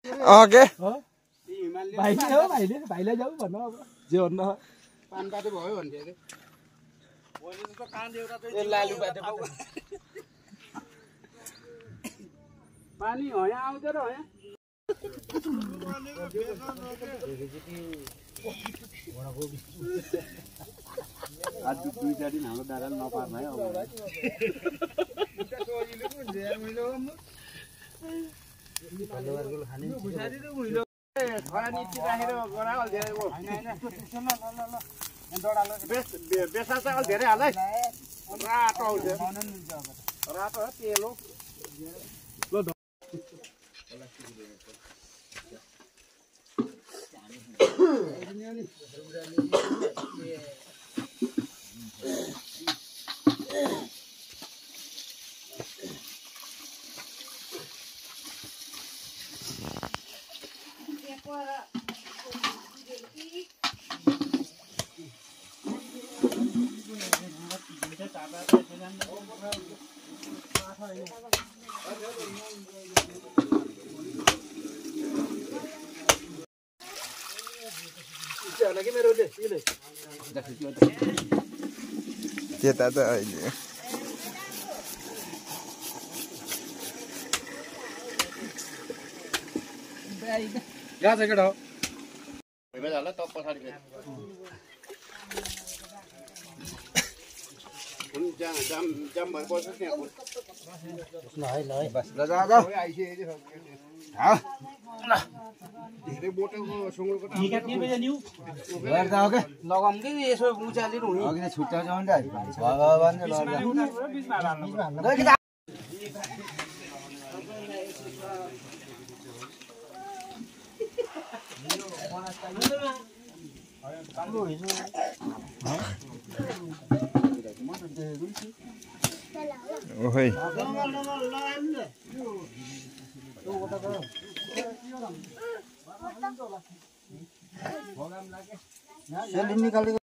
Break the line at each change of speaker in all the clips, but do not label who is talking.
के
भाइले जाऊ भन्नु अब जे भन्नु
पान पाते भयो भन्थे अरे
मैले जस्तो कान एउटा
ए लालु पाते पानी हया आउँछ र हया आज दुई चार दिन हाम्रो दादाले नपार भयो अब सजिलो पो हुन्छ यार मैले खरा नीति राखेर गराल धेरै हो हैन हैन डडालो बेसा चाहिँ अलि धेरै हाल है रातो आउँछ रातो तेल हो
त्यता त अहिले
गएको छ केटा हो होला त पछाडि जाम भएर बस्छ त्यहाँ धेरै बोटलको सुँगुरको
लगाउँ कि यसो उचालेर हुने
अघि छुट्याउँछ भने
ओहै
निकालेको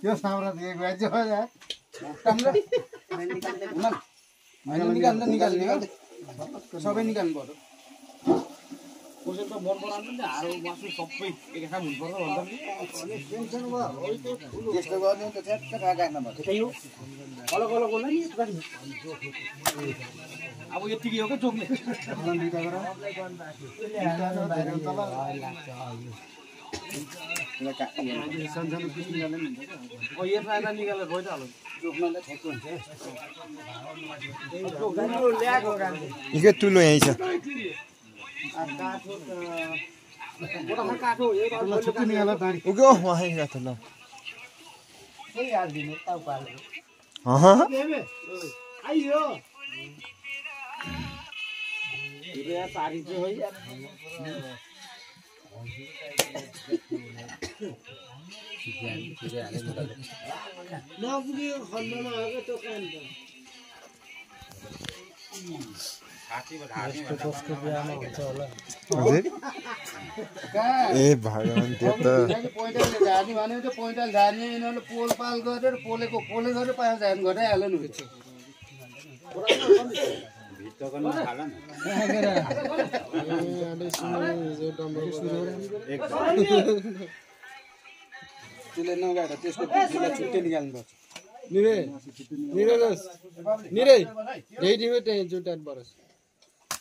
यो साउरा दिएको आज
सबै निकाल्नु पर्यो कसै त मन पराउँछ नि हारो मासु सबै एकैठाउँ हुनु पर्छ
यस्तो गर्ने त ठ्याक्क राख्न पर्छ
त्यही हो अलग अलग होला नि अब यतिकै हो क्या चोकले यसलाई निकालेर गइ त हाल्नु
चोक्नलाई ठ्याक्क हुन्छ
ल्याएको
निकै ठुलो यहीँ छ
काठो
उग्यो वहाँ गएको ल
आइयो पारी चाहिँ हो नपुग्यो खण्डमा हो त्यो काम
ए भगवान त्यो त
पैँताले झार्ने भन्यो त्यो पैँताले झार्ने यिनीहरूले पोल पाल गरेर पोले गरेर पैसा झार्नु घटाइहाल्यो नि त्यसले नगाएर त्यसको छुट्टै निकाल्नुपर्छ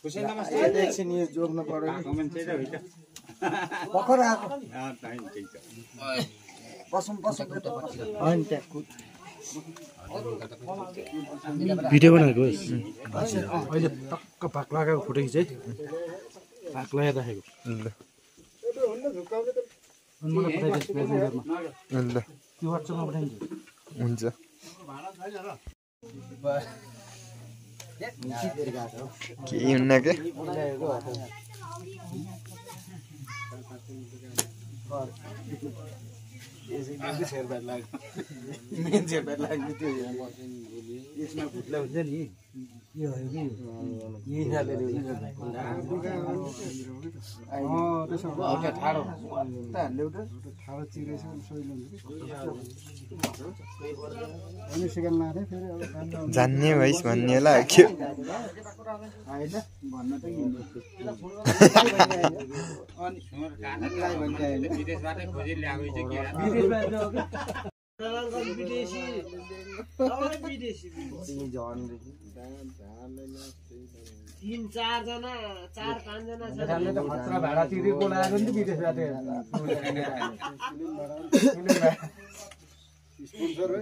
एकछिन यो जोड्न पर्यो भर्खर आएको पसम
भिडियो बनाएको अहिले टक्क भाग लगाएको फोटो खिचै भाग लगाएर राखेको मलाई पठाइदिनुहोस् त्यो वाट्सएपमा पठाइदिन्छु
हुन्छ केही हुन्न के
मेन शेरबाद लाग्ने त्यो यसमा फुट्ला हुन्छ नि यो हो कि यही खाले ठाडो एउटा ठाडो चिरेछ सोइलो अनि सेकेन्ड लाथे फेरि अब
जान्ने भइस भन्ने होला के
हैन भन्न त
विदेशबाटै खोजेर ल्याएको चाहिँ के
विदेशी
तीन चार जना 4-5 जना
खतरा भाडा तिरेर बोलाएको नि विदेशबाट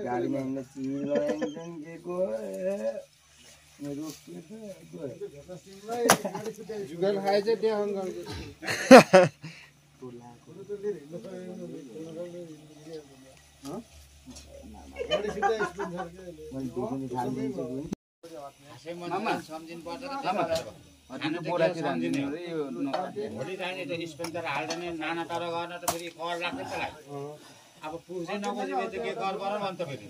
गाडीमा हिँड्न चिनी लगाइन्छन् के को
जुगाल खाए चाहिँ त्यहाँ
भोलि चाहिने त स्पेन्सर हाल्दैन नाना तर गर्न त फेरि कर लाग्छ नि त्यसलाई अब पुग्दै नबुझेपछि त के कर गर भन्छ फेरि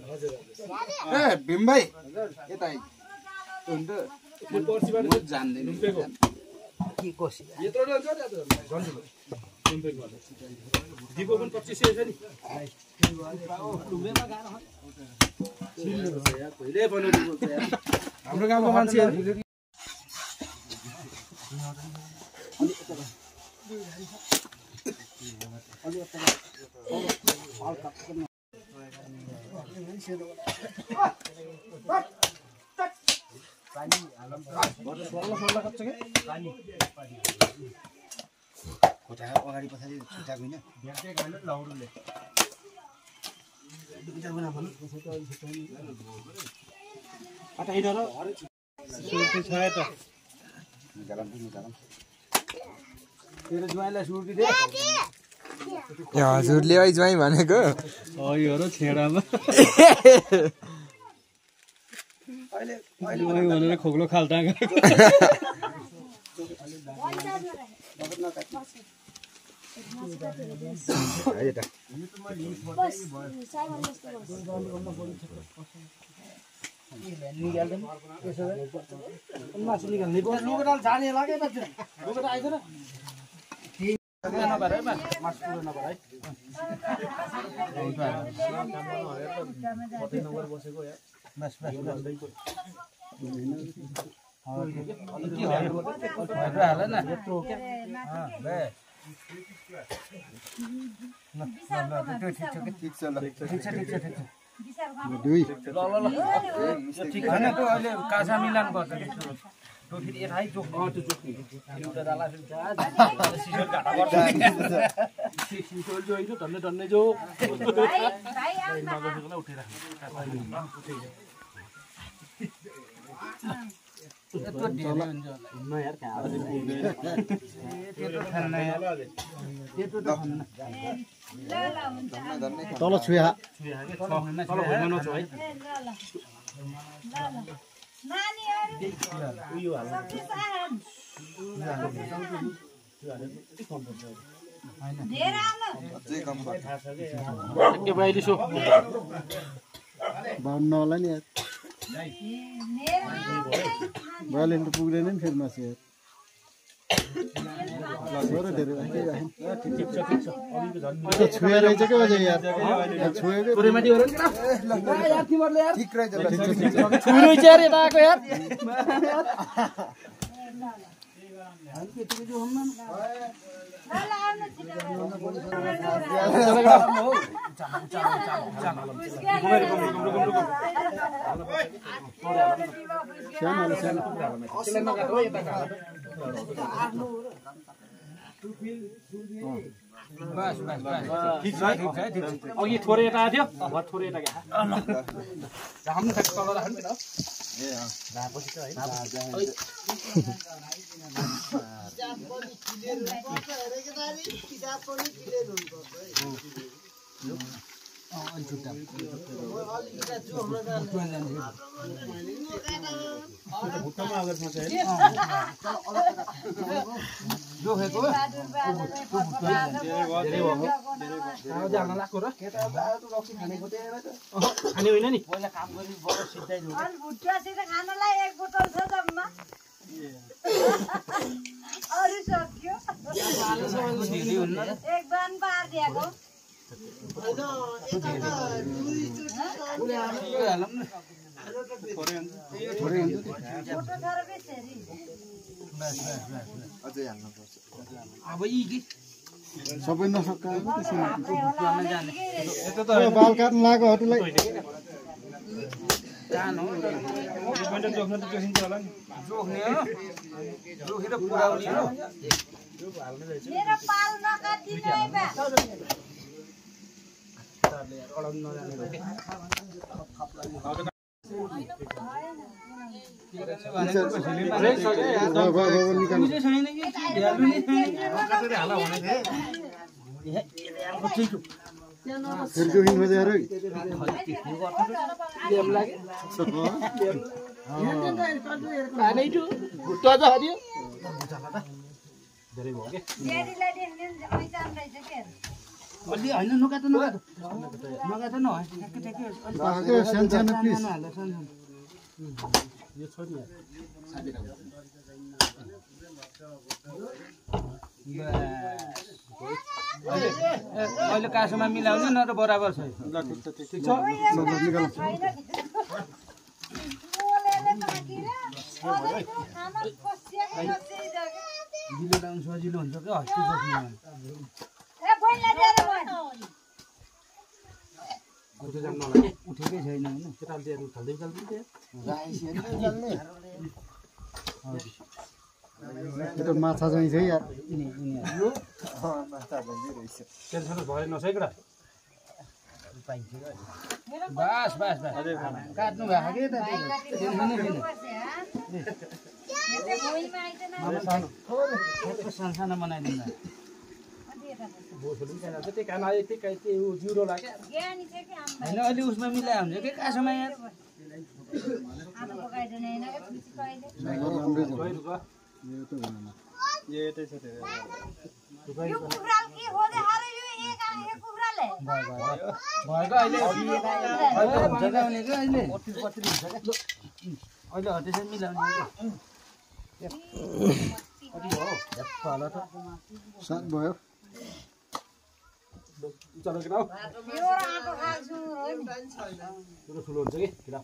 ए भीम भाइ यता आइ हुन्छ म पर्सिबाट जान्दैन के कोसी
यत्रो हुन्छ दिपो पनि 2500 छ नि हाम्रो गाउँको मान्छे
अगाडि पछाडि छुट्याएको
हजुरले है ज्वाइँ भनेको
भनेर खोक्लो खाल्टा
जाने लाग्यो कासा मिलान गर्छ फेरि यतै चोक त्यो चोक एउटा डाला सिसोल घाटा गर्छ सिसोल जो होइन धन्ने धन्ने जो उठेर तल छुया भन्नु होला नि बालेन त पुग्दैन नि फेरि मासु छुया रहेछ क्या अझै यार छुएको ठिक रहेछ अघि थोरै यता थियो अब थोरै यता खाने होइन नि
भुट्टासित खानलाई 1 बोतल छ जम्मा अरु सक्यो एक बान पार दिएको
अब यी कि
सबै नसक्काएको त्यसमा यता त बाल काट्न लागेहरूलाई
कान हो जोख्न त जोखिन्छ होला नि जोख्ने हो जोखेर पुराउने हो
मेरो पाल नकाटिनै बा
अलि होइन नकाट यो छोड्ने अहिले कासोमा मिलाउने न त बराबर छ ठिक छ ढिलो डाउन सजिलो हुन्छ क्या हस्ती उठेकै छैन होइन केटाले उठाल्दै
माछा चाहिँ चाहिँ यार
टेन्सन भयो नसकेको बस बस बस काट्नु भएको के त सानो बनाइदिनु त्यही कान जिरो लाग्यो होइन अलि उसमा मिलायो हुन्छ कि कासोमा यहाँ अहिले हटेछ मिलाउने
सात भयो
चलो केटा ठुलो हुन्छ कि केटा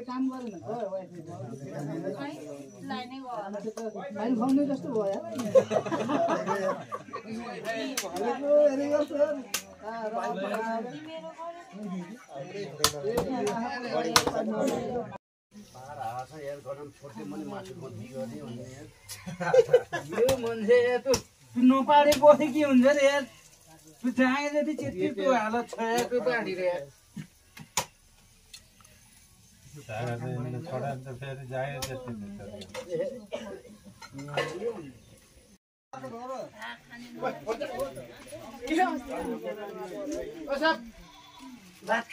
काम गरेन लाइन फाउने जस्तो भयो यो मान्छे नपाडे बसे के हुन्छ रे यार चाहे जति चित्तिको हालत छ यार पाडी रे यार
भात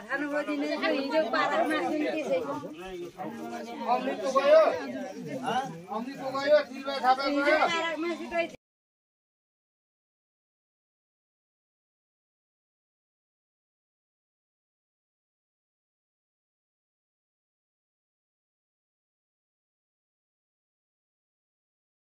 खानु खोजिने हिजो पारामा
अमृतको गयो तिलबा थापा गयो